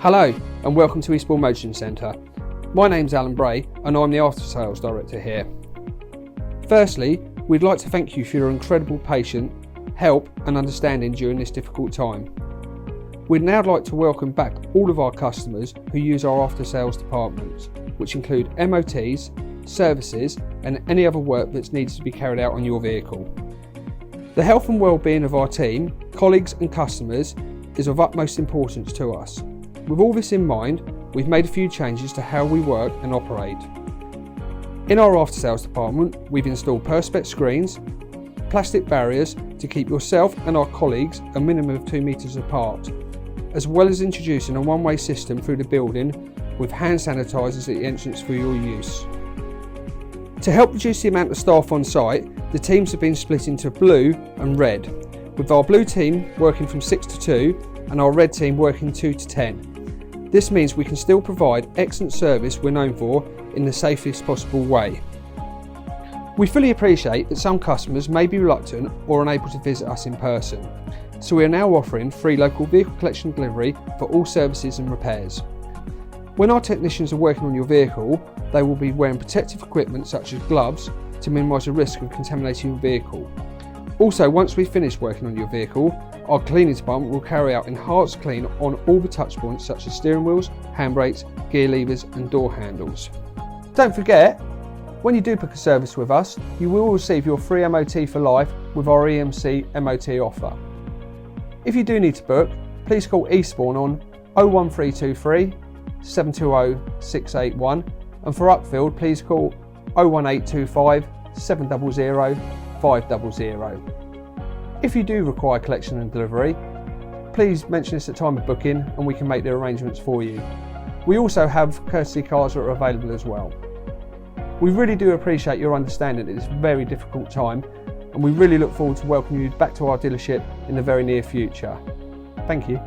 Hello and welcome to Eastbourne Motoring Centre. My name's Alan Bray and I'm the Aftersales Director here. Firstly, we'd like to thank you for your incredible patience, help and understanding during this difficult time. We'd now like to welcome back all of our customers who use our after-sales departments, which include MOTs, services and any other work that's needs to be carried out on your vehicle. The health and well-being of our team, colleagues and customers is of utmost importance to us. With all this in mind, we've made a few changes to how we work and operate. In our after-sales department, we've installed perspex screens, plastic barriers to keep yourself and our colleagues a minimum of 2 metres apart, as well as introducing a one-way system through the building with hand sanitisers at the entrance for your use. To help reduce the amount of staff on site, the teams have been split into blue and red, with our blue team working from 6 to 2 and our red team working 2 to 10. This means we can still provide excellent service we're known for in the safest possible way. We fully appreciate that some customers may be reluctant or unable to visit us in person, so we are now offering free local vehicle collection and delivery for all services and repairs. When our technicians are working on your vehicle, they will be wearing protective equipment such as gloves to minimise the risk of contaminating your vehicle. Also, once we've finished working on your vehicle, our cleaning department will carry out enhanced clean on all the touch points such as steering wheels, handbrakes, gear levers and door handles. Don't forget, when you do book a service with us, you will receive your free MOT for life with our EMC MOT offer. If you do need to book, please call Eastbourne on 01323 720 681 and for Uckfield please call 01825 700 500. If you do require collection and delivery, please mention this at time of booking and we can make the arrangements for you. We also have courtesy cars that are available as well. We really do appreciate your understanding at this very difficult time and we really look forward to welcoming you back to our dealership in the very near future. Thank you.